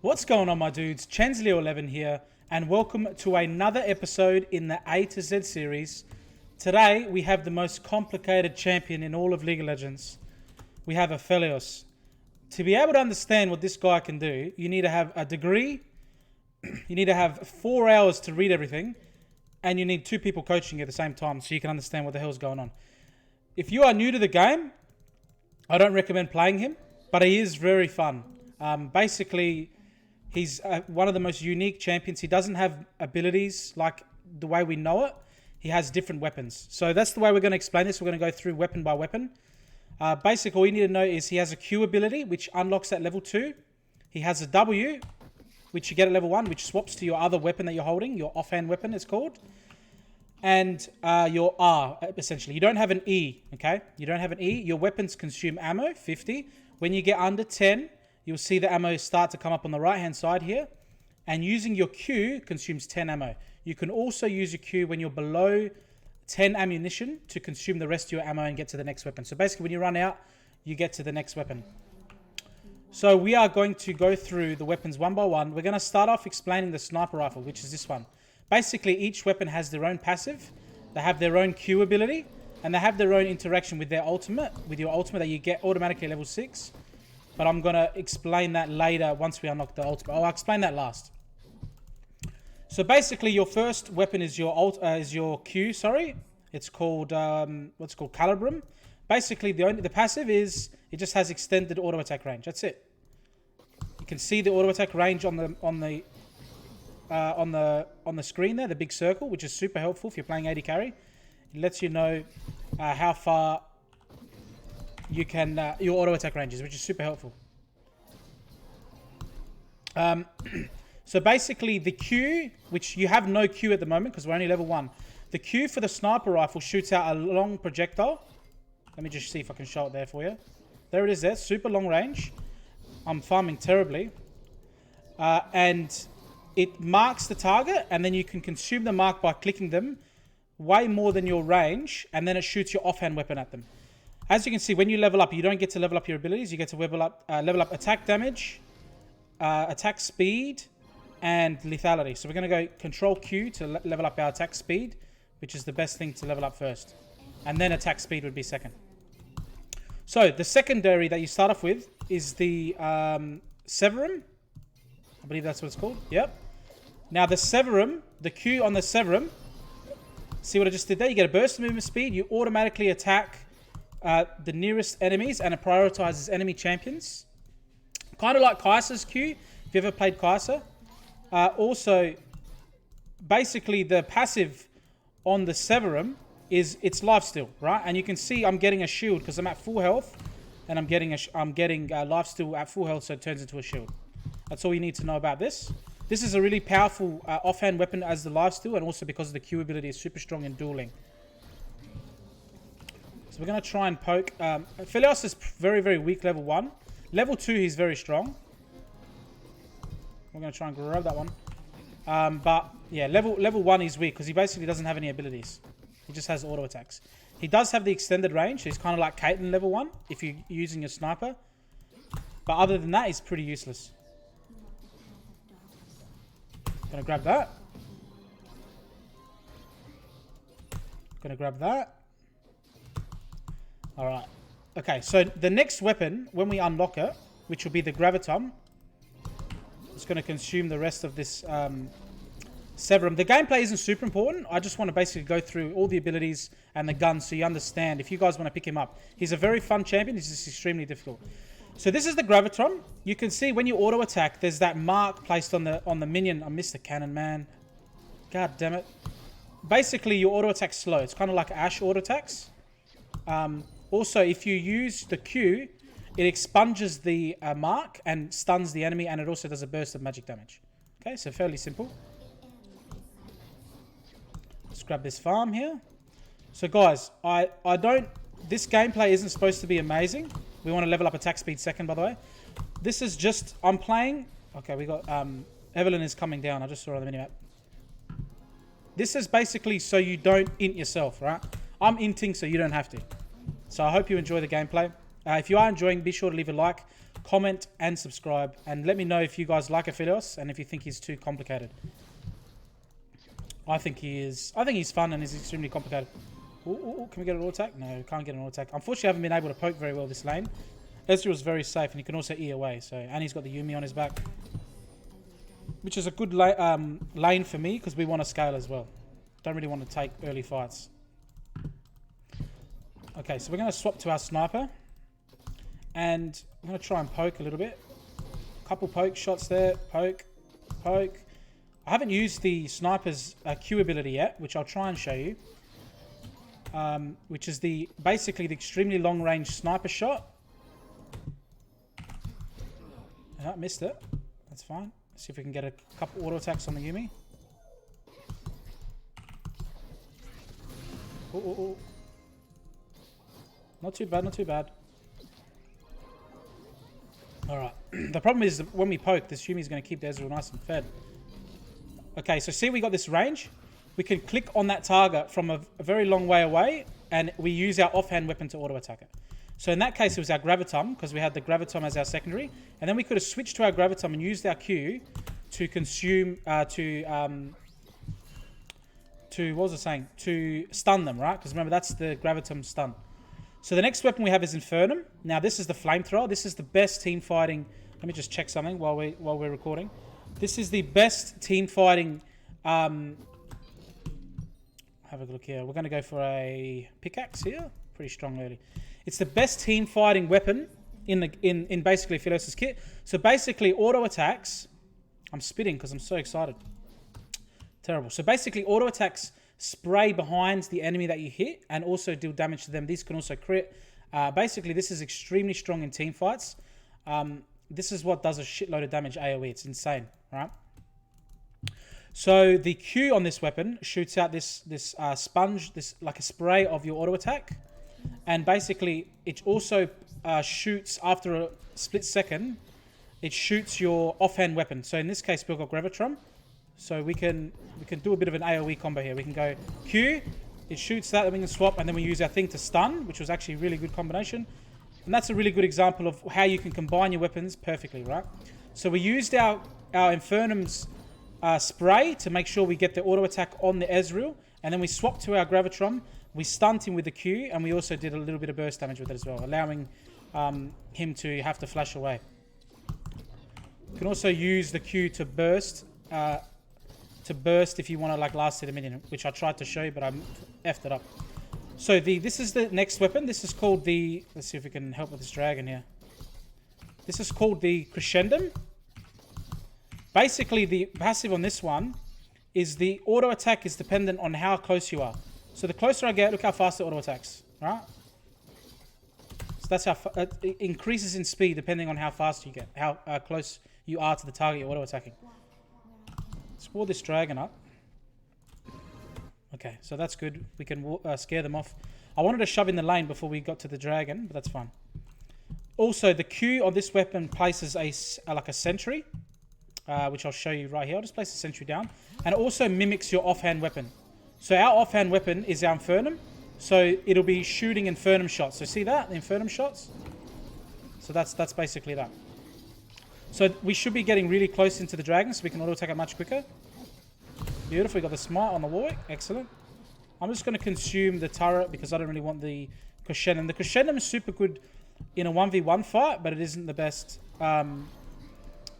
What's going on, my dudes? Chensley11 here, and welcome to another episode in the A to Z series. Today, we have the most complicated champion in all of League of Legends. We have Aphelios. To be able to understand what this guy can do, you need to have a degree, you need to have 4 hours to read everything, and you need 2 people coaching you at the same time so you can understand what the hell's going on. If you are new to the game, I don't recommend playing him, but he is very fun. Basically, he's one of the most unique champions. He doesn't have abilities like the way we know it. He has different weapons. So that's the way we're going to explain this. We're going to go through weapon by weapon. Basically, all you need to know is he has a Q ability, which unlocks at level 2. He has a W, which you get at level 1, which swaps to your other weapon that you're holding. Your offhand weapon, it's called. And your R, essentially. You don't have an E, okay? You don't have an E. Your weapons consume ammo, 50. When you get under 10... you'll see the ammo start to come up on the right-hand side here. And using your Q consumes 10 ammo. You can also use your Q when you're below 10 ammunition to consume the rest of your ammo and get to the next weapon. So basically, when you run out, you get to the next weapon. So we are going to go through the weapons one by one. We're going to start off explaining the sniper rifle, which is this one. Basically, each weapon has their own passive. They have their own Q ability. And they have their own interaction with their ultimate, with your ultimate that you get automatically level 6. But I'm going to explain that later once we unlock the ultimate. I'll explain that last. So basically, your first weapon is your Q, sorry. It's called, what's called Calibrum. Basically, the passive is, it just has extended auto attack range. That's it. You can see the auto attack range on the screen there, the big circle, which is super helpful if you're playing AD carry. It lets you know how far you can your auto attack ranges, which is super helpful. So basically, the Q, which you have no Q at the moment because we're only level 1. The Q for the sniper rifle shoots out a long projectile. Let me just see if I can show it there for you. There it is there, super long range. I'm farming terribly. And it marks the target, and then you can consume the mark by clicking them way more than your range, and then it shoots your offhand weapon at them. As you can see, when you level up, you don't get to level up your abilities. You get to level up attack damage, attack speed, and lethality. So we're going to go Control Q to level up our attack speed, which is the best thing to level up first. And then attack speed would be second. So the secondary that you start off with is the Severum. I believe that's what it's called. Yep. Now the Severum, the Q on the Severum, see what I just did there? You get a burst of movement speed. You automatically attack the nearest enemies, and it prioritizes enemy champions. Kind of like Kai'Sa's Q, if you ever played Kai'Sa. Also, basically the passive on the Severum is it's lifesteal, right? And you can see I'm getting a shield because I'm at full health, and I'm getting lifesteal at full health, so it turns into a shield. That's all you need to know about this. This is a really powerful offhand weapon as the lifesteal, and also because the Q ability is super strong in dueling. We're going to try and poke. Aphelios is very, very weak level 1. Level 2, he's very strong. We're going to try and grab that one. But, yeah, level 1 he's weak because he basically doesn't have any abilities. He just has auto attacks. He does have the extended range. So he's kind of like Caitlyn level 1 if you're using your sniper. But other than that, he's pretty useless. Going to grab that. Going to grab that. Alright. Okay, so the next weapon, when we unlock it, which will be the Graviton, it's going to consume the rest of this Severum. The gameplay isn't super important. I just want to basically go through all the abilities and the guns so you understand if you guys want to pick him up. He's a very fun champion. He's just extremely difficult. So this is the Graviton. You can see when you auto attack, there's that mark placed on the minion. I missed the cannon, man. God damn it. Basically, your auto attack's slow. It's kind of like Ashe auto attacks. Also, if you use the Q, it expunges the mark and stuns the enemy, and it also does a burst of magic damage. Okay, so fairly simple. Let's grab this farm here. So guys, this gameplay isn't supposed to be amazing. We want to level up attack speed second, by the way. This is just, I'm playing. Okay, we got, Evelyn is coming down. I just saw her on the minimap. This is basically so you don't int yourself, right? I'm inting so you don't have to. So I hope you enjoy the gameplay. If you are enjoying, be sure to leave a like, comment, and subscribe. And let me know if you guys like Aphelios and if you think he's too complicated. I think he is. I think he's fun and he's extremely complicated. Ooh, can we get an auto attack? No, we can't get an auto attack. Unfortunately, I haven't been able to poke very well this lane. Ezreal's very safe, and he can also E away. So, and he's got the Yuumi on his back, which is a good lane for me because we want to scale as well. Don't really want to take early fights. Okay, so we're going to swap to our sniper, and I'm going to try and poke a little bit. Couple poke shots there. Poke. I haven't used the sniper's Q ability yet, which I'll try and show you. Which is basically the extremely long range sniper shot. I missed it. That's fine. Let's see if we can get a couple auto attacks on the Yuumi. Ooh. Not too bad, not too bad. Alright. The problem is that when we poke, this Yuumi is going to keep the Ezreal nice and fed. Okay, so see we got this range. We can click on that target from a very long way away, and we use our offhand weapon to auto attack it. So in that case, it was our Graviton, because we had the Graviton as our secondary. And then we could have switched to our Graviton and used our Q to consume, what was I saying? To stun them, right? Because remember, that's the Graviton stun. So the next weapon we have is Infernum. Now, this is the flamethrower. This is the best team fighting. Let me just check something while we're recording. This is the best team fighting. Have a look here. We're going to go for a pickaxe here. Pretty strong early. It's the best team fighting weapon in basically Aphelios' kit. So basically auto attacks. I'm spitting because I'm so excited. Terrible. So basically auto attacks spray behind the enemy that you hit and also deal damage to them. These can also crit. Basically this is extremely strong in team fights. This is what does a shitload of damage AoE. It's insane, right? So the Q on this weapon shoots out this sponge, this like a spray of your auto attack, and basically it also shoots after a split second. It shoots your offhand weapon. So in this case, we've got Graviton. So we can do a bit of an AoE combo here. We can go Q, it shoots that, and we can swap, and then we use our thing to stun, which was actually a really good combination. And that's a really good example of how you can combine your weapons perfectly, right? So we used our Infernum's spray to make sure we get the auto attack on the Ezreal, and then we swapped to our Graviton. We stunned him with the Q, and we also did a little bit of burst damage with it as well, allowing him to have to flash away. You can also use the Q to burst if you want to like last hit a minion, which I tried to show you, but I effed it up. So this is the next weapon. This is called the, let's see if we can help with this dragon here. This is called the Crescendum. Basically, the passive on this one is the auto attack is dependent on how close you are. So the closer I get, look how fast it auto attacks, right? So that's how it increases in speed depending on how fast you get, how close you are to the target you're auto attacking. Let's ward this dragon up. Okay, so that's good. We can scare them off. I wanted to shove in the lane before we got to the dragon, but that's fine. Also, the Q on this weapon places like a sentry. Which I'll show you right here. I'll just place the sentry down. And it also mimics your offhand weapon. So our offhand weapon is our Infernum. So it'll be shooting Infernum shots. So see that? The Infernum shots? So that's basically that. So we should be getting really close into the dragon so we can auto attack it much quicker. Beautiful. We got the smite on the Warwick. Excellent. I'm just going to consume the turret because I don't really want the Crescendum. The Crescendum is super good in a 1v1 fight, but it isn't the best...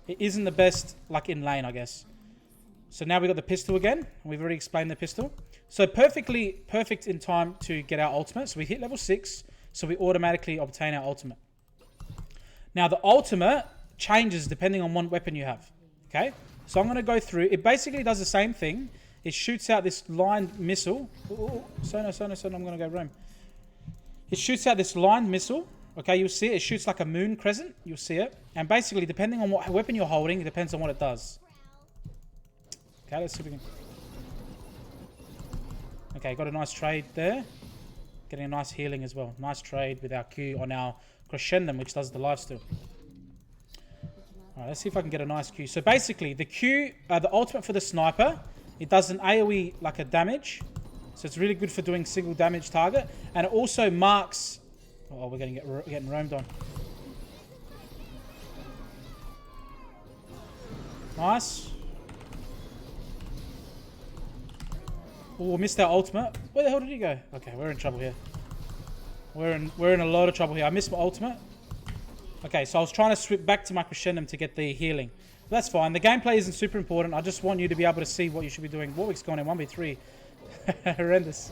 It isn't the best, like, in lane, I guess. So now we got the pistol again. We've already explained the pistol. So perfect in time to get our ultimate. So we hit level 6, so we automatically obtain our ultimate. Now, the ultimate changes depending on what weapon you have. Okay? So I'm going to go through. It basically does the same thing. It shoots out this lined missile. Sono, I'm going to go roam. It shoots out this lined missile. Okay, you'll see it. It shoots like a moon crescent. You'll see it. And basically, depending on what weapon you're holding, it depends on what it does. Okay, let's see if we can... Okay, got a nice trade there. Getting a nice healing as well. Nice trade with our Q on our Crescendum, which does the lifesteal. Alright, let's see if I can get a nice Q. So basically, the Q, the ultimate for the sniper, it does an AoE like a damage. So it's really good for doing single damage target. And it also marks... Oh, we're getting roamed on. Nice. Oh, missed our ultimate. Where the hell did he go? Okay, we're in trouble here. We're in a lot of trouble here. I missed my ultimate. Okay, so I was trying to switch back to my Crescendum to get the healing. That's fine. The gameplay isn't super important. I just want you to be able to see what you should be doing. Warwick's gone in 1v3. Horrendous.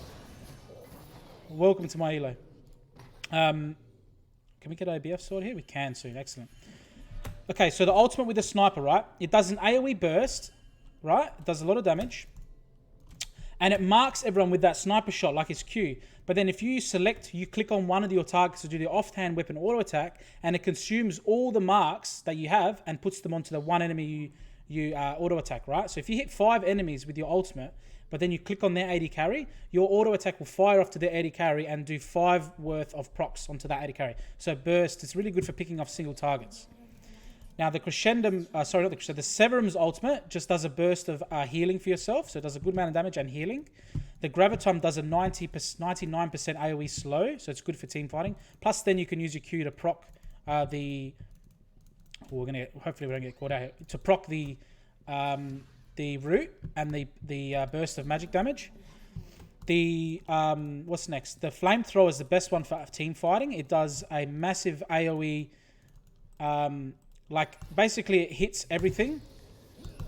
Welcome to my elo. Can we get a BF sword here? We can soon. Excellent. Okay, so the ultimate with the sniper, right? It does an AoE burst, right? It does a lot of damage. And it marks everyone with that sniper shot like it's Q. But then if you click on one of your targets to do the offhand weapon auto attack, and it consumes all the marks that you have and puts them onto the one enemy you auto attack, right? So if you hit 5 enemies with your ultimate, but then you click on their AD carry, your auto attack will fire off to their AD carry and do 5 worth of procs onto that AD carry. So burst, it's really good for picking off single targets. Now the Crescendum, the Severum's ultimate just does a burst of healing for yourself. So it does a good amount of damage and healing. The Graviton does a 99% AoE slow, so it's good for team fighting. Plus then you can use your Q to proc hopefully we don't get caught out here, to proc the root and the burst of magic damage. The what's next? The flamethrower is the best one for team fighting. It does a massive AoE. Like basically it hits everything,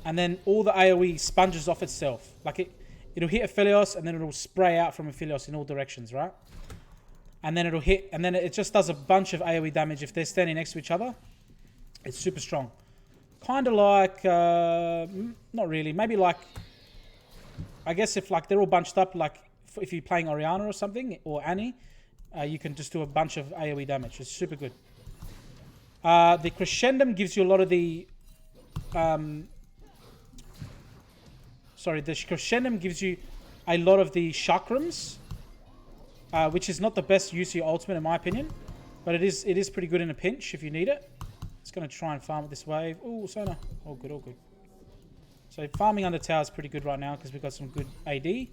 and then all the AoE sponges off itself. Like it'll hit Aphelios, and then it'll spray out from Aphelios in all directions, right? And then it'll hit, and then it just does a bunch of AoE damage if they're standing next to each other. It's super strong. Kind of like, not really. Maybe like, I guess if like they're all bunched up, like if you're playing Oriana or something or Annie, you can just do a bunch of AoE damage. It's super good. The Crescendum gives you a lot of the... the Crescendum gives you a lot of the chakrams, which is not the best use of your ultimate in my opinion, but it is pretty good in a pinch if you need it. It's going to try and farm it this wave. Oh, Sona. All good, all good. So farming under tower is pretty good right now because we've got some good AD.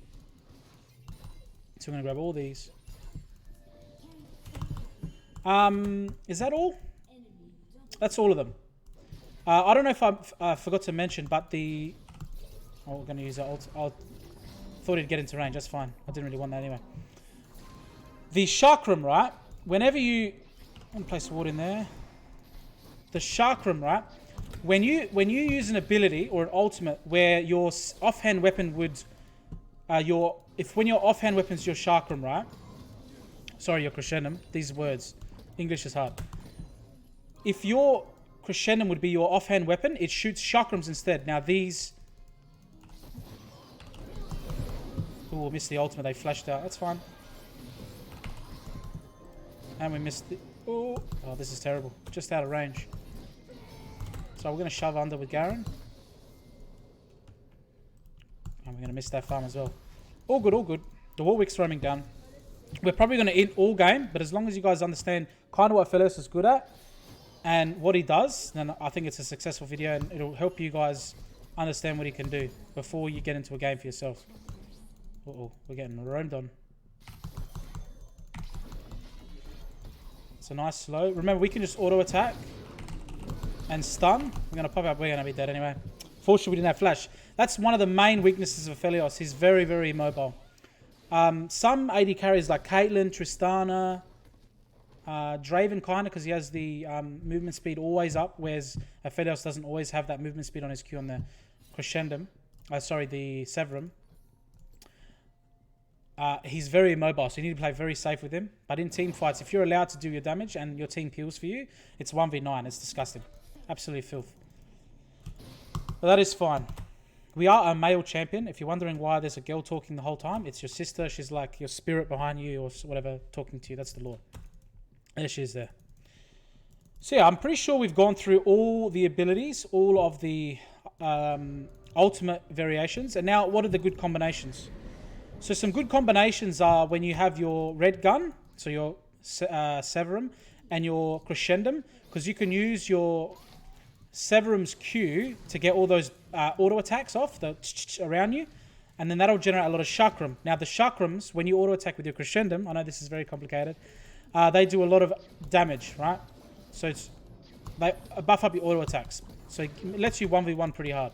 So we're going to grab all these. Is that all? That's all of them. I don't know if I forgot to mention, but the... Oh, we're going to use that ult. I thought it'd get into range. That's fine. I didn't really want that anyway. The chakram, right? Whenever you... I'm going to place water in there. The chakram, right? When you use an ability or an ultimate where your offhand weapon would... when your offhand weapon's your chakram, right? Sorry, your Crescendum. These words. English is hard. If your Crescendum would be your offhand weapon, it shoots chakrams instead. Now these... Oh, we missed the ultimate. They flashed out. That's fine. And we missed the... Oh, this is terrible. Just out of range. So we're going to shove under with Garen. And we're going to miss that farm as well. All good, all good. The Warwick's roaming down. We're probably going to end all game, but as long as you guys understand kind of what Aphelios is good at and what he does, then I think it's a successful video, and it'll help you guys understand what he can do before you get into a game for yourself. Uh-oh, we're getting roamed on. It's a nice slow. Remember, we can just auto attack and stun. We're going to pop out. We're going to be dead anyway. Fortunately, we didn't have flash. That's one of the main weaknesses of Aphelios. He's very, very mobile. Some AD carries like Caitlyn, Tristana, Draven kind of, because he has the movement speed always up, whereas Aphelios doesn't always have that movement speed on his Q on the Crescendum. The Severum. He's very mobile, so you need to play very safe with him. But in team fights, if you're allowed to do your damage and your team kills for you, it's 1v9. It's disgusting. Absolutely filth. But that is fine. We are a male champion. If you're wondering why there's a girl talking the whole time, it's your sister. She's like your spirit behind you or whatever talking to you. That's the Lord. There she is there. So yeah, I'm pretty sure we've gone through all the abilities, all of the ultimate variations. And now, what are the good combinations? So some good combinations are when you have your red gun, so your Severum, and your Crescendum, because you can use your Severum's Q to get all those auto attacks off around you, and then that'll generate a lot of chakram. Now the chakrams, when you auto attack with your Crescendum, I know this is very complicated, they do a lot of damage, right? So they buff up your auto attacks. So it lets you 1v1 pretty hard.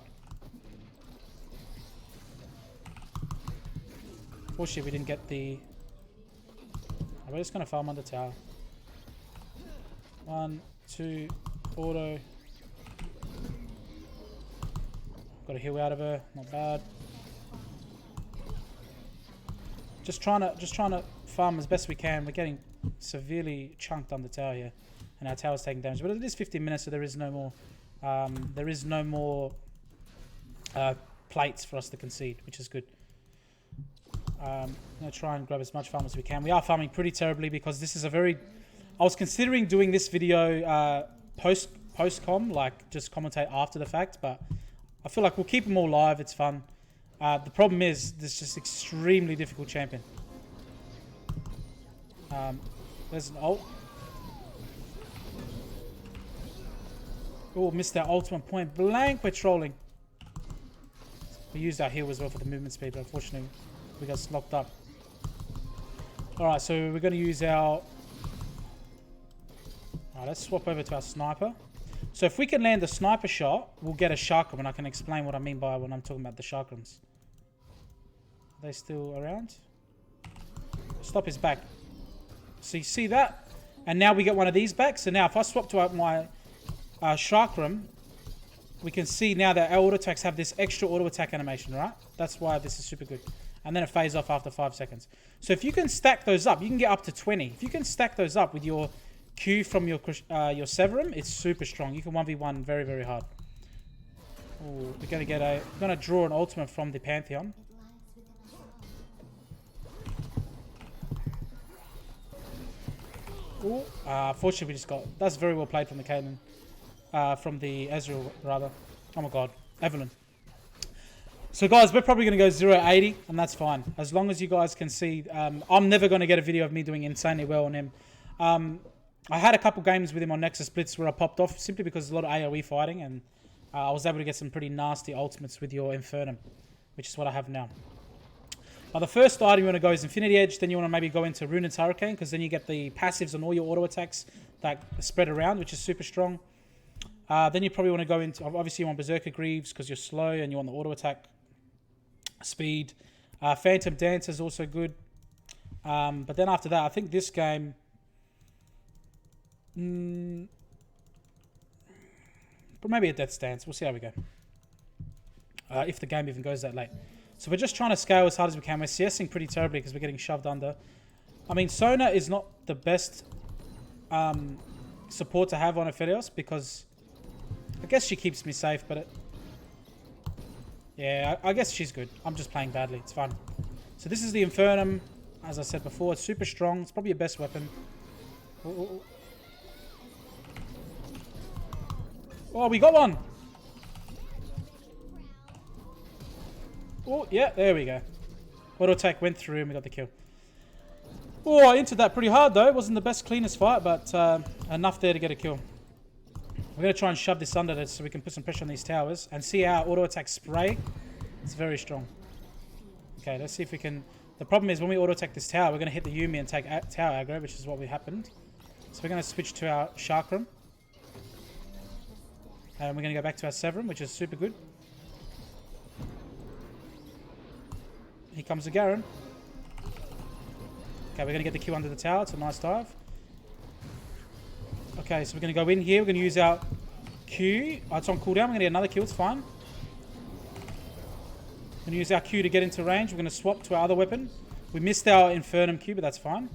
Fortunately, we didn't get the... We're just going to farm under tower. 1, 2, auto. Got a heal out of her, not bad. Just trying to farm as best we can. We're getting severely chunked under tower here, and our tower's taking damage. But it is 15 minutes, so there is no more plates for us to concede, which is good. I'm going to try and grab as much farm as we can. We are farming pretty terribly because this is a very... I was considering doing this video post-com, like just commentate after the fact, but I feel like we'll keep them all live. It's fun. The problem is this is just extremely difficult champion. There's an ult. Oh, missed our ultimate point blank. We're trolling. We used our heal as well for the movement speed, but unfortunately we got locked up. Alright, so we're going to use our... Alright, let's swap over to our sniper. So if we can land a sniper shot, we'll get a chakram, and I can explain what I mean by when I'm talking about the chakrams. Are they still around? Stop his back. So you see that? And now we get one of these back. So now if I swap to my chakram, we can see now that our auto attacks have this extra auto attack animation, right? That's why this is super good. And then it fades off after 5 seconds. So if you can stack those up, you can get up to 20. If you can stack those up with your Q from your Severum, it's super strong. You can 1v1 very, very hard. Ooh, we're gonna draw an ultimate from the Pantheon. Ooh, fortunately we just got... That's very well played from the Caitlyn. From the Ezreal, rather. Oh my god. Evelyn. So guys, we're probably going to go 0-80, and that's fine. As long as you guys can see... I'm never going to get a video of me doing insanely well on him. I had a couple games with him on Nexus Blitz where I popped off, simply because there's a lot of AoE fighting, and I was able to get some pretty nasty ultimates with your Infernum, which is what I have now. The first item you want to go is Infinity Edge, then you want to maybe go into Runa's Hurricane, because then you get the passives on all your auto attacks that spread around, which is super strong. Then you probably want to go into... Obviously you want Berserker Greaves, because you're slow, and you want the auto attack speed. Phantom Dance is also good. But then after that, I think this game... but maybe a Death Stance. We'll see how we go. If the game even goes that late. So we're just trying to scale as hard as we can. We're CSing pretty terribly because we're getting shoved under. I mean, Sona is not the best support to have on Aphelios because I guess she keeps me safe, but yeah, I guess she's good. I'm just playing badly. It's fun. So this is the Infernum. As I said before, it's super strong. It's probably your best weapon. Oh, we got one. Oh, yeah, there we go. Auto attack went through and we got the kill. Oh, I entered that pretty hard though. It wasn't the best, cleanest fight, but enough there to get a kill. We're going to try and shove this under this so we can put some pressure on these towers and see our auto attack spray. It's very strong. Okay, let's see if we can... The problem is when we auto attack this tower, we're going to hit the Yuumi and take tower aggro, which is what happened. So we're going to switch to our chakram. And we're going to go back to our Severum, which is super good. Here comes the Garen. Okay, we're going to get the Q under the tower. It's a nice dive. Okay, so we're going to go in here. We're going to use our Q. Oh, it's on cooldown. We're going to get another kill. It's fine. We're going to use our Q to get into range. We're going to swap to our other weapon. We missed our Infernum Q, but that's fine.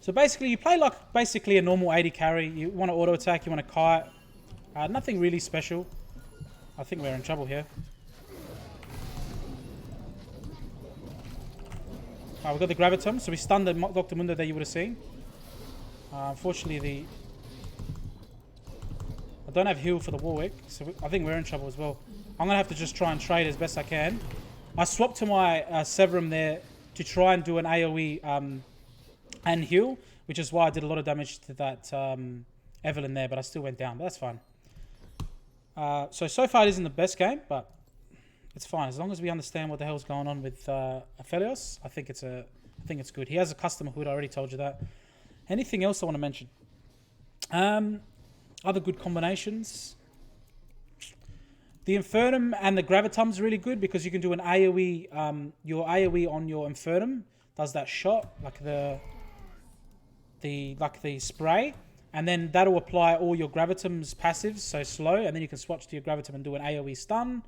So basically, you play like basically a normal AD carry. You want to auto attack. You want to kite. Nothing really special. I think we're in trouble here. We've got the Graviton, so we stunned the Dr. Mundo that you would have seen. Unfortunately, I don't have heal for the Warwick, so I think we're in trouble as well. I'm going to have to just try and trade as best I can. I swapped to my Severum there to try and do an AoE and heal, which is why I did a lot of damage to that Evelyn there, but I still went down, but that's fine. So far it isn't the best game, but it's fine. As long as we understand what the hell's going on with Aphelios, I think it's good. He has a custom hood, I already told you that. Anything else I want to mention? Other good combinations. The Infernum and the Graviton's really good because you can do an AoE. Your AoE on your Infernum does that shot, like the spray, and then that'll apply all your Graviton's passives so slow, and then you can swatch to your Graviton and do an AoE stun.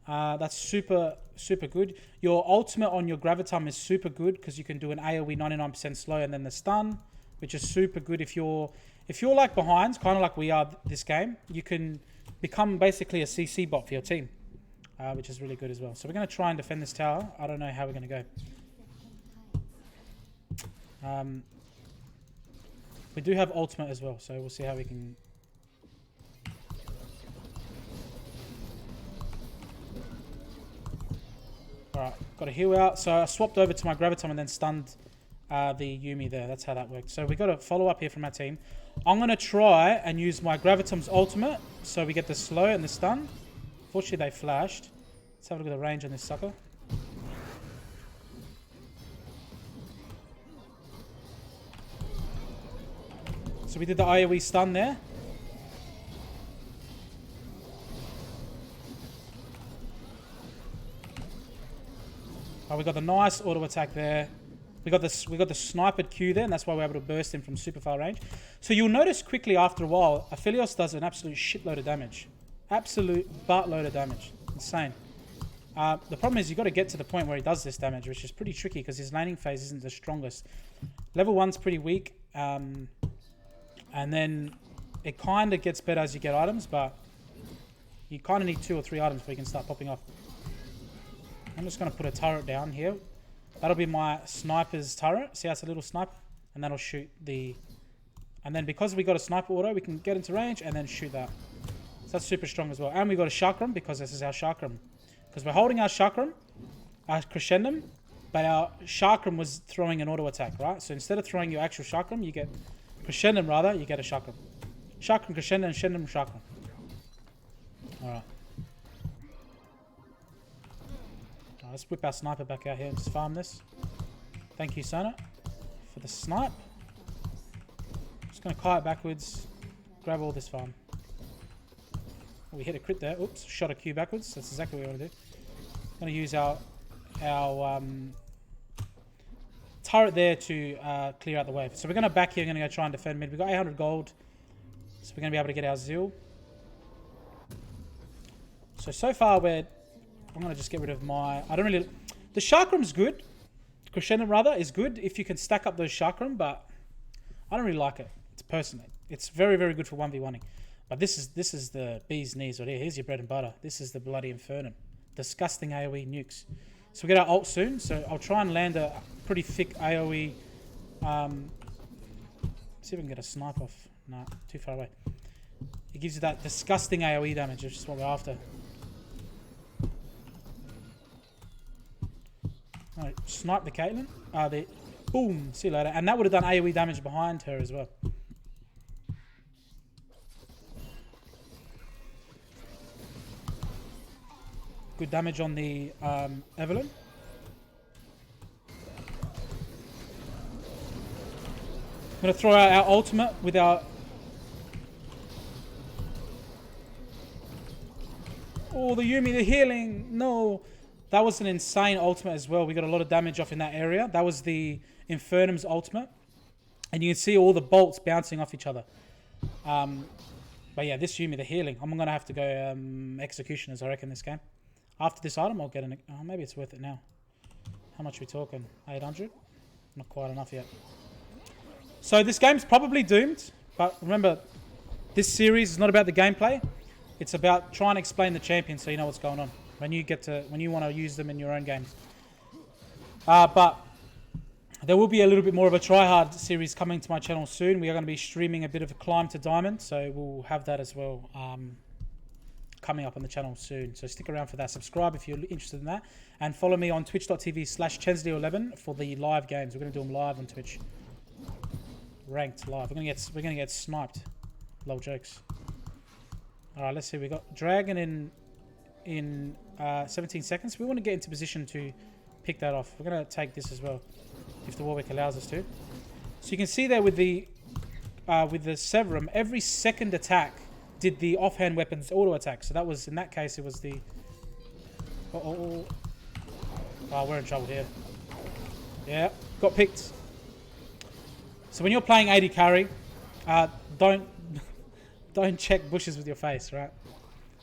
That's super good. Your ultimate on your Graviton is super good because you can do an AoE 99% slow and then the stun, which is super good if you're like behind, kind of like we are this game. You can become basically a CC bot for your team, which is really good as well. So we're going to try and defend this tower. I don't know how we're going to go. We do have ultimate as well, so we'll see how we can. Alright, got a heal out. So I swapped over to my Graviton and then stunned the Yuumi there. That's how that worked. So we got a follow up here from our team. I'm going to try and use my Graviton's ultimate so we get the slow and the stun. Fortunately, they flashed. Let's have a look at the range on this sucker. So we did the AoE stun there. Oh, we got the nice auto attack there. We got the snipered Q there, and that's why we're able to burst him from super far range. So you'll notice quickly after a while, Aphelios does an absolute shitload of damage. Absolute buttload of damage. Insane. The problem is you've got to get to the point where he does this damage, which is pretty tricky because his laning phase isn't the strongest. Level 1's pretty weak, and then it kind of gets better as you get items, but you kind of need 2 or 3 items before you can start popping off. I'm just going to put a turret down here. That'll be my sniper's turret. See how it's a little sniper? And that'll shoot the... And then because we got a sniper auto, we can get into range and then shoot that. So that's super strong as well. And we got a chakram because this is our chakram. Because we're holding our chakram, our Crescendum, but our chakram was throwing an auto attack, right? So instead of throwing your actual chakram, you get... Crescendum rather, you get a chakram. Chakram, Crescendum, Crescendum, chakram. Alright. Let's whip our sniper back out here and just farm this. Thank you, Sona, for the snipe. Just going to kite backwards, grab all this farm. Oh, we hit a crit there. Oops, shot a Q backwards. That's exactly what we want to do. Going to use our turret there to clear out the wave. So we're going to back here. We're going to go try and defend mid. We've got 800 gold, so we're going to be able to get our Zeal. So far I'm going to just get rid of my... I don't really... The chakram's good. Crescendum, rather, is good if you can stack up those chakram, but I don't really like it. It's personally. It's very, very good for 1v1ing. But this is the bee's knees right here. Here's your bread and butter. This is the bloody Infernum. Disgusting AoE nukes. So we get our ult soon, so I'll try and land a pretty thick AoE. See if we can get a snipe off. Nah, too far away. It gives you that disgusting AoE damage, which is what we're after. Alright, snipe the Caitlyn. Boom, see you later. And that would have done AoE damage behind her as well. Good damage on the Evelyn. I'm going to throw out our ultimate with our... Oh, the Yuumi, the healing. No. That was an insane ultimate as well. We got a lot of damage off in that area. That was the Infernum's ultimate. And you can see all the bolts bouncing off each other. But yeah, this Yuumi, the healing. I'm going to have to go Executioners, I reckon, this game. After this item, I'll get an... Oh, maybe it's worth it now. How much are we talking? 800? Not quite enough yet. So this game's probably doomed. But remember, this series is not about the gameplay. It's about trying to explain the champion so you know what's going on. When you want to use them in your own games. But there will be a little bit more of a tryhard series coming to my channel soon. We are going to be streaming a bit of a climb to diamond, so we'll have that as well coming up on the channel soon. So stick around for that. Subscribe if you're interested in that, and follow me on twitch.tv/Chensleo11 for the live games. We're going to do them live on Twitch, ranked live. We're going to get sniped. Lol jokes. All right, let's see. We got dragon in 17 seconds. We want to get into position to pick that off. We're going to take this as well, if the Warwick allows us to. So you can see there with the Severum, every second attack did the offhand weapons auto attack. So that was, in that case, it was the... Oh, we're in trouble here. Yeah, got picked. So when you're playing AD carry, don't check bushes with your face, right?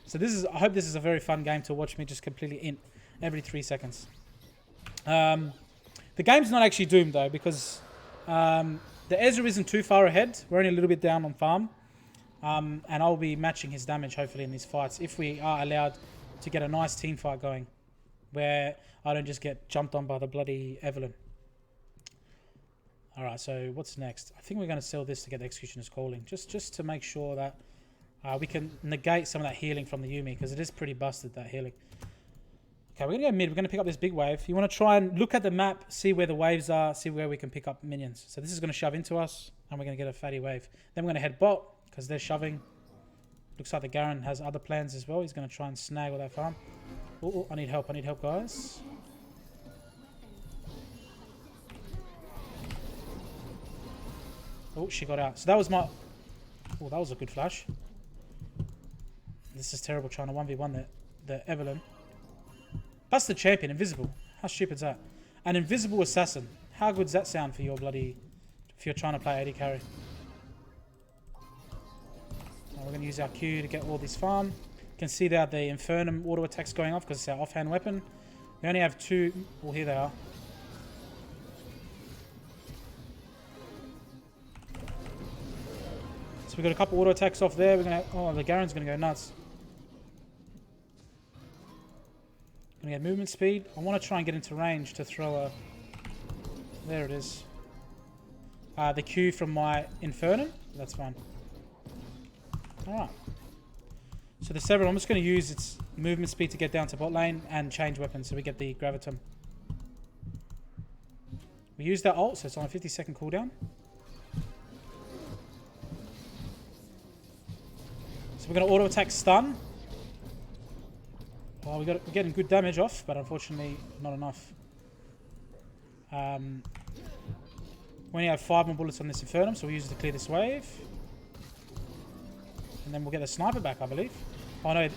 So this is, I hope this is a very fun game to watch me just completely int every 3 seconds. The game's not actually doomed though, because the Ezra isn't too far ahead. We're only a little bit down on farm. And I'll be matching his damage hopefully in these fights if we are allowed to get a nice team fight going where I don't just get jumped on by the bloody Evelyn. Alright, so what's next? I think we're going to sell this to get the Executioner's Calling, just to make sure that we can negate some of that healing from the Yuumi, because it is pretty busted, that healing. Okay, we're going to go mid. We're going to pick up this big wave. You want to try and look at the map, see where the waves are, see where we can pick up minions. So this is going to shove into us, and we're going to get a fatty wave. Then we're going to head bot, because they're shoving. Looks like the Garen has other plans as well. He's going to try and snag all that farm. Oh, I need help, guys. Oh, she got out. So that was my... Oh, that was a good flash. This is terrible trying to 1v1 the Evelyn. That's the champion, invisible. How stupid is that? An invisible assassin. How good does that sound for your bloody... If you're trying to play AD carry? Now we're going to use our Q to get all this farm. You can see that the Infernum auto attack's going off because it's our offhand weapon. We only have 2... Well, here they are. So we've got a couple auto attacks off there. We're gonna... Oh, the Garen's going to go nuts. Going to get movement speed. I want to try and get into range to throw a... There it is. The Q from my Infernum. That's fine. Alright. So the Severum, I'm just going to use its movement speed to get down to bot lane and change weapons so we get the Graviton. We use that ult, so it's on a 50-second cooldown. So we're going to auto attack stun. Well, we're getting good damage off, but unfortunately not enough. We only have 5 more bullets on this Infernum, so we use it to clear this wave. And then we'll get the sniper back, I believe. Oh no.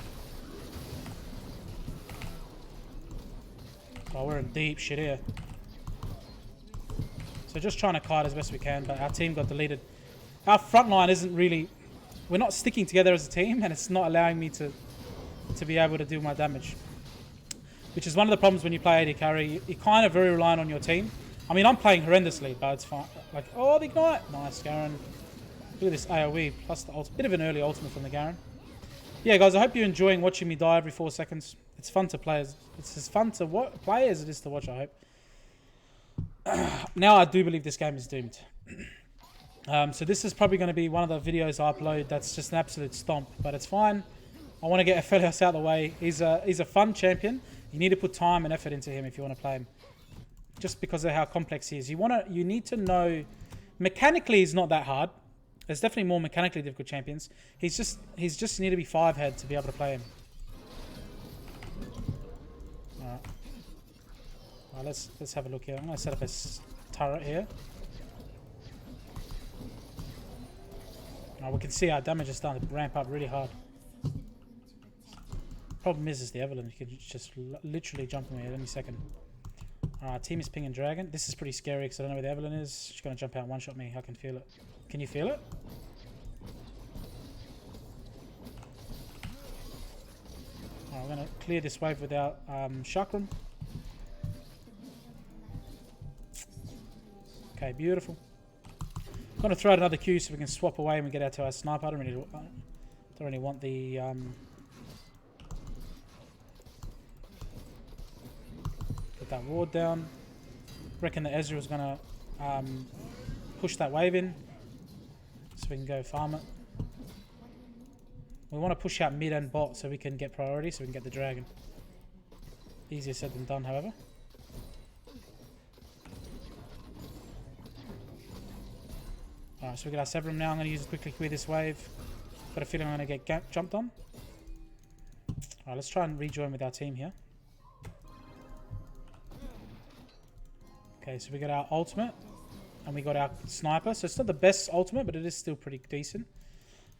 Oh, we're in deep shit here. So just trying to kite as best we can, but our team got deleted. Our front line isn't really... We're not sticking together as a team, and it's not allowing me to be able to do my damage. Which is one of the problems when you play AD carry. You're kind of very reliant on your team. I mean, I'm playing horrendously, but it's fine. Like, oh, the ignite. Nice, Garen. Look at this AoE, plus the ult. Bit of an early ultimate from the Garen. Yeah, guys, I hope you're enjoying watching me die every 4 seconds. It's fun to play. It's as fun to play as it is to watch, I hope. Now I do believe this game is doomed. So this is probably going to be one of the videos I upload that's just an absolute stomp, but it's fine. I want to get Aphelios out of the way. He's a fun champion. You need to put time and effort into him if you want to play him. Just because of how complex he is. You need to know... Mechanically, he's not that hard. There's definitely more mechanically difficult champions. He's just need to be 5-head to be able to play him. Alright. Alright, let's have a look here. I'm going to set up a turret here. Now we can see our damage is starting to ramp up really hard. Problem is the Evelyn. You can just literally jump on me at any second. Alright, team is pinging dragon. This is pretty scary because I don't know where the Evelyn is. She's going to jump out and one-shot me. I can feel it. Can you feel it? Alright, we're going to clear this wave without chakram. Okay, beautiful. I'm going to throw out another Q so we can swap away and we get out to our sniper. I don't really want the... Get that ward down. Reckon the Ezra is going to push that wave in so we can go farm it. We want to push out mid and bot so we can get priority, so we can get the dragon. Easier said than done, however. Alright, so we got our Severum now. I'm going to use it quickly, clear this wave. Got a feeling I'm going to get jumped on. Alright, let's try and rejoin with our team here. Okay, so we got our ultimate. And we got our sniper. So it's not the best ultimate, but it is still pretty decent.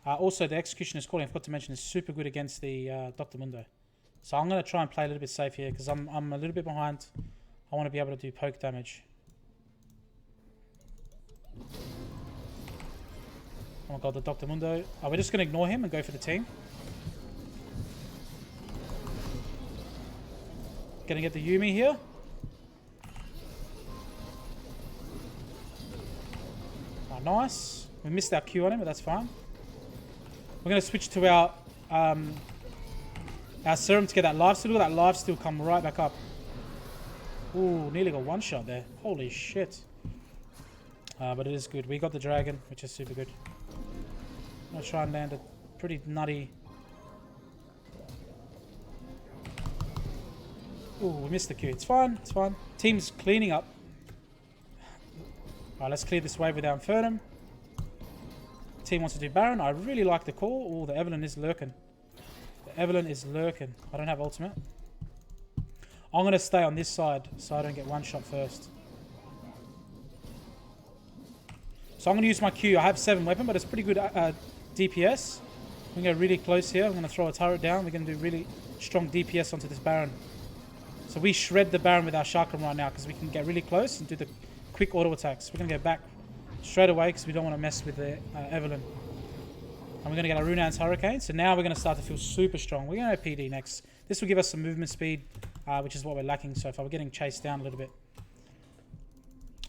Also, the Executioner's Calling, I forgot to mention, is super good against the Dr. Mundo. So I'm going to try and play a little bit safe here because I'm a little bit behind. I want to be able to do poke damage. Oh my god, the Dr. Mundo. Oh, we're just going to ignore him and go for the team. Gonna get the Yuumi here. Oh, nice. We missed our Q on him, but that's fine. We're going to switch to our Serum to get that lifesteal. Look at that lifesteal come right back up. Ooh, nearly got one shot there. Holy shit. But it is good. We got the dragon, which is super good. I'm going to try and land a pretty nutty... Ooh, we missed the Q. It's fine. It's fine. Team's cleaning up. Alright, let's clear this wave with our Infernum. Team wants to do Baron. I really like the call. Oh, the Evelyn is lurking. The Evelyn is lurking. I don't have ultimate. I'm going to stay on this side so I don't get one shot first. So I'm going to use my Q. I have 7 weapon, but it's pretty good DPS. We're going to go really close here. I'm going to throw a turret down. We're going to do really strong DPS onto this Baron. So we shred the Baron with our chakram right now because we can get really close and do the quick auto attacks. We're going to go back straight away because we don't want to mess with the Evelyn. And we're going to get our Runan's Hurricane. So now we're going to start to feel super strong. We're going to PD next. This will give us some movement speed, which is what we're lacking so far. We're getting chased down a little bit.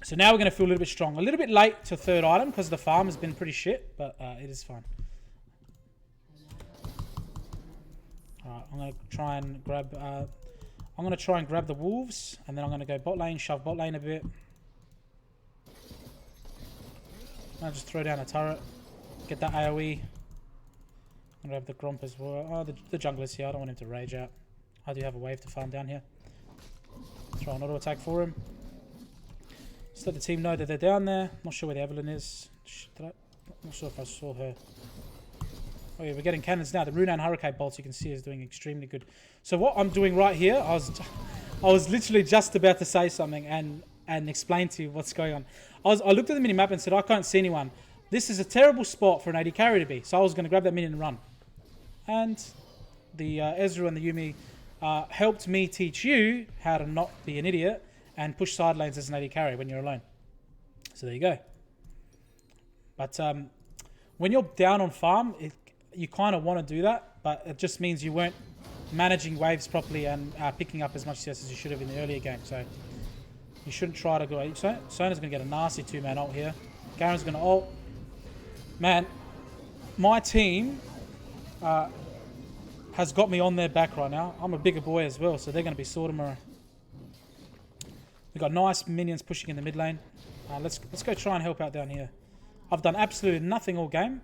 So now we're going to feel a little bit strong. A little bit late to third item because the farm has been pretty shit, but it is fine. Alright, I'm going to try and grab... I'm going to try and grab the wolves, and then I'm going to go bot lane, shove bot lane a bit. I'll just throw down a turret, get that AoE. I'm going to have the Gromp as well. Oh, the jungler's here. I don't want him to rage out. I do have a wave to farm down here. Throw an auto attack for him. Just let the team know that they're down there. Not sure where the Evelyn is. Not sure if I saw her. Oh yeah, we're getting cannons now. The Runan Hurricane bolts you can see is doing extremely good. So what I'm doing right here, I was literally just about to say something and explain to you what's going on. I looked at the minimap and said, I can't see anyone. This is a terrible spot for an AD carry to be. So I was going to grab that minion and run. And the Ezreal and the Yuumi helped me teach you how to not be an idiot and push side lanes as an AD carry when you're alone. So there you go. But when you're down on farm, you kind of want to do that, but it just means you weren't managing waves properly and picking up as much CS as you should have in the earlier game. So you shouldn't try to go. Sona's going to get a nasty 2-man ult here. Garen's going to ult. Man, my team has got me on their back right now. I'm a bigger boy as well, so they're going to be Sortimer. We've got nice minions pushing in the mid lane. Let's go try and help out down here. I've done absolutely nothing all game.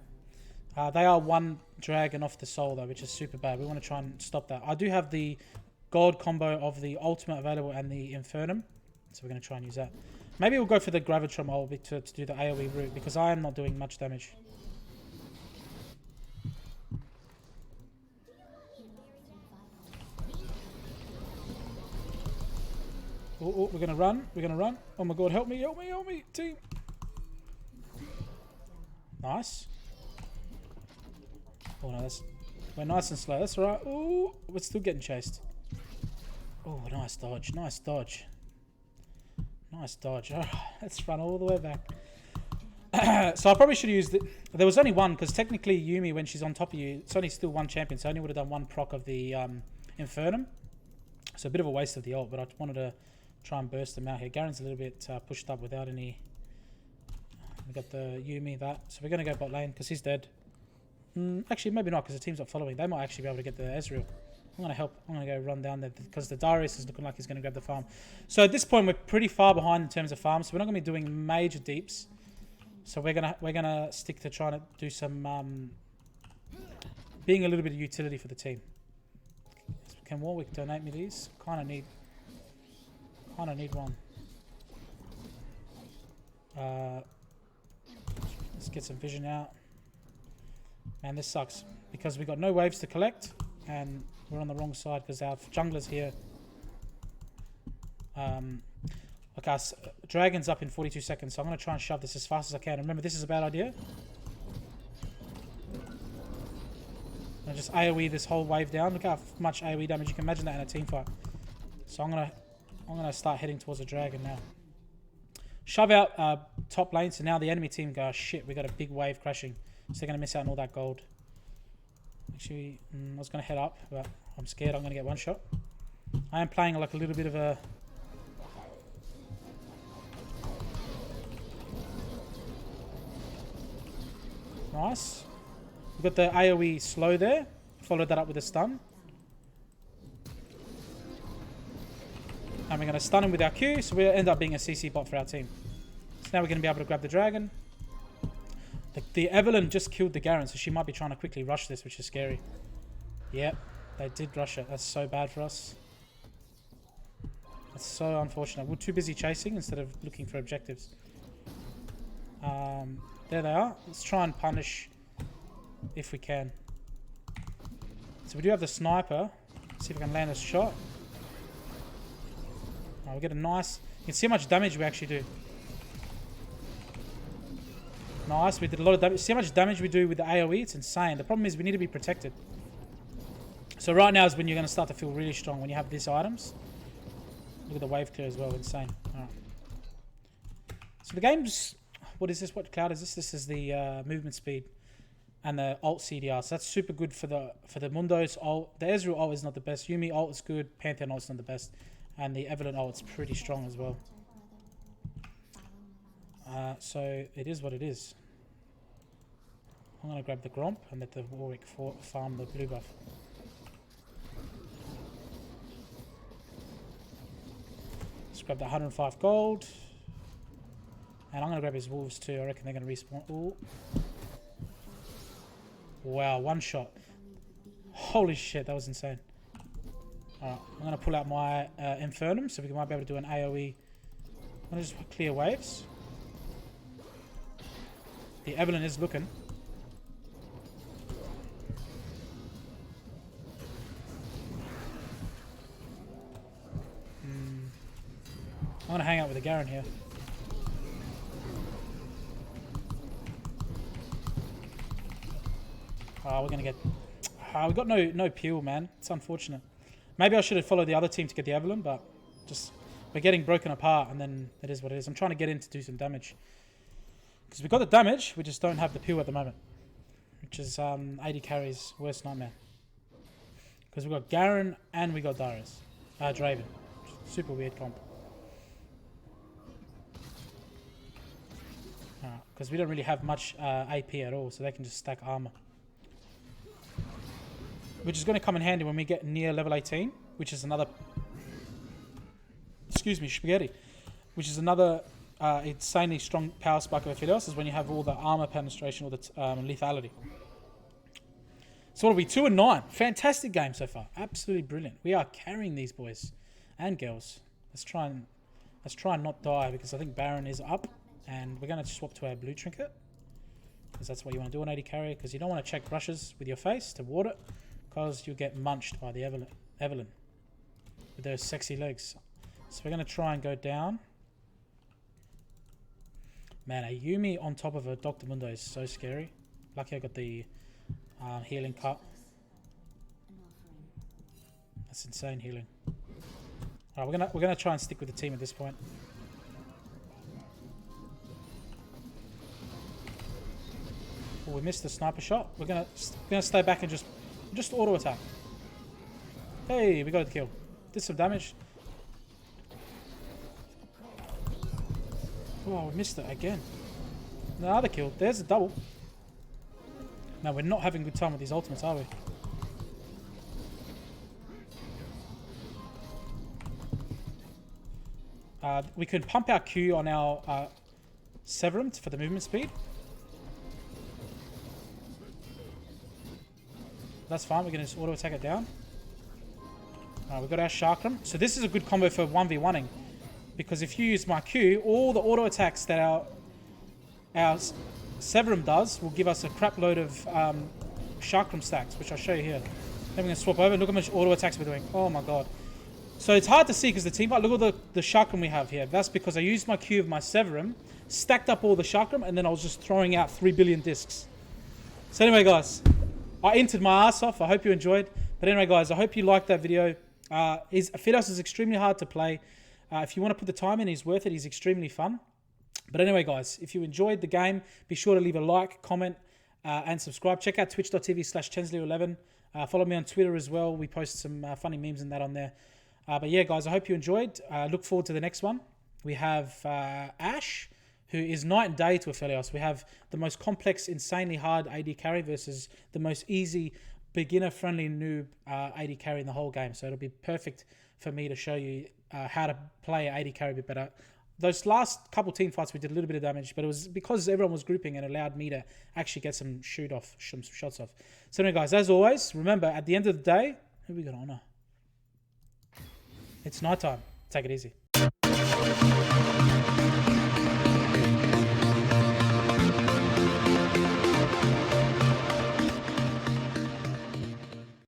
They are one dragon off the soul though, which is super bad. We want to try and stop that. I do have the gold combo of the ultimate available and the Infernum, so we're going to try and use that. Maybe we'll go for the Graviton ult to do the AoE route because I am not doing much damage. Oh, we're going to run. We're going to run. Oh my god, help me, help me, help me, team. Nice. Oh no, we're nice and slow. That's alright. Ooh, we're still getting chased. Oh, nice dodge. Nice dodge. Nice dodge. Alright, let's run all the way back. So I probably should have used it. There was only one, because technically Yuumi, when she's on top of you, it's only still one champion, so I only would have done one proc of the Infernum. So a bit of a waste of the ult, but I wanted to try and burst them out here. Garen's a little bit pushed up without any... We got the Yuumi, that. So we're going to go bot lane, because he's dead. Actually, maybe not, because the team's not following. They might actually be able to get the Ezreal. I'm going to help. I'm going to go run down there, because the Darius is looking like he's going to grab the farm. So at this point, we're pretty far behind in terms of farms, so we're not going to be doing major deeps. So we're gonna stick to trying to do some being a little bit of utility for the team. Can Warwick donate me these? Kind of need one. Let's get some vision out. Man, this sucks because we got no waves to collect and we're on the wrong side because our jungler's here. Okay, dragon's up in 42 seconds, so I'm going to try and shove this as fast as I can. Remember, this is a bad idea. And just AoE this whole wave down. Look how much AoE damage you can imagine that in a team fight. So I'm gonna start heading towards the dragon now. Shove out top lane, so now the enemy team go, shit, we got a big wave crashing. So they're gonna miss out on all that gold. Actually, I was gonna head up, but I'm scared I'm gonna get one shot. I am playing like a little bit of a... Nice. We've got the AoE slow there. Followed that up with a stun. And we're going to stun him with our Q, so we'll end up being a CC bot for our team. So now we're going to be able to grab the dragon. The Evelyn just killed the Garen, so she might be trying to quickly rush this, which is scary. Yep, they did rush it. That's so bad for us. That's so unfortunate. We're too busy chasing instead of looking for objectives. There they are. Let's try and punish if we can. So we do have the sniper. Let's see if we can land this shot. Oh, we get a nice... You can see how much damage we actually do. Nice. We did a lot of damage. See how much damage we do with the AoE? It's insane. The problem is we need to be protected. So right now is when you're going to start to feel really strong, when you have these items. Look at the wave clear as well. Insane. Alright. So the game's... What is this? What cloud is this? This is the movement speed and the ult CDR. So that's super good for the Mundo's ult. The Ezreal ult is not the best. Yuumi ult is good. Pantheon ult is not the best. And the Evelyn ult is pretty strong as well. So it is what it is. I'm going to grab the Gromp and let the Warwick farm the blue buff. Let's grab the 105 gold. And I'm going to grab his wolves too. I reckon they're going to respawn. Ooh. Wow, one shot. Holy shit, that was insane. Alright, I'm going to pull out my Infernum so we might be able to do an AoE. I'm going to just clear waves. The Evelyn is looking. I'm going to hang out with the Garen here. We're going to get... we got no peel, man. It's unfortunate. Maybe I should have followed the other team to get the Evelyn, but just... We're getting broken apart, and then it is what it is. I'm trying to get in to do some damage. Because we got the damage, we just don't have the peel at the moment. Which is AD carry's worst nightmare. Because we got Garen, and we got Darius. Draven. Super weird comp. Because we don't really have much AP at all, so they can just stack armor. Which is going to come in handy when we get near level 18, which is another... Excuse me, spaghetti. Which is another insanely strong power spike of Aphelios, is when you have all the armor penetration or the lethality. So what are we? 2 and 9. Fantastic game so far. Absolutely brilliant. We are carrying these boys and girls. Let's try and not die, because I think Baron is up, and we're going to swap to our blue trinket, because that's what you want to do on AD carry, because you don't want to check brushes with your face to ward it, because you'll get munched by the Evelyn with those sexy legs. So we're going to try and go down. Man, a Yuumi on top of a Dr. Mundo is so scary. Lucky I got the healing cut. That's insane healing. Alright, we're gonna try and stick with the team at this point. Oh, we missed the sniper shot. We're gonna stay back and just auto attack. Hey, we got a kill. Did some damage. Oh, we missed it again. Another kill. There's a double. No, we're not having a good time with these ultimates, are we? We can pump our Q on our Severum for the movement speed. That's fine. We're going to just auto attack it down. We've got our chakram. So this is a good combo for 1v1ing. Because if you use my Q, all the auto attacks that our Severum does will give us a crap load of chakram stacks, which I'll show you here. Then we're going to swap over. Look how much auto attacks we're doing. Oh my god. So it's hard to see because the team fight, look at the chakram we have here. That's because I used my Q of my Severum, stacked up all the chakram, and then I was just throwing out 3 billion discs. So anyway, guys, I entered my ass off. I hope you enjoyed. But anyway, guys, I hope you liked that video. Aphelios is extremely hard to play. If you want to put the time in, he's worth it. He's extremely fun. But anyway, guys, if you enjoyed the game, be sure to leave a like, comment, and subscribe. Check out twitch.tv/Chensleo11. Follow me on Twitter as well. We post some funny memes and that on there. But yeah, guys, I hope you enjoyed. Look forward to the next one. We have Ash, who is night and day to Aphelios. We have the most complex, insanely hard AD carry versus the most easy, beginner-friendly noob AD carry in the whole game. So it'll be perfect for me to show you how to play AD carry a bit better. Those last couple team fights, we did a little bit of damage, but it was because everyone was grouping and allowed me to actually get some shots off. So anyway, guys, as always, remember, at the end of the day, who we got to honor? It's nighttime. Take it easy.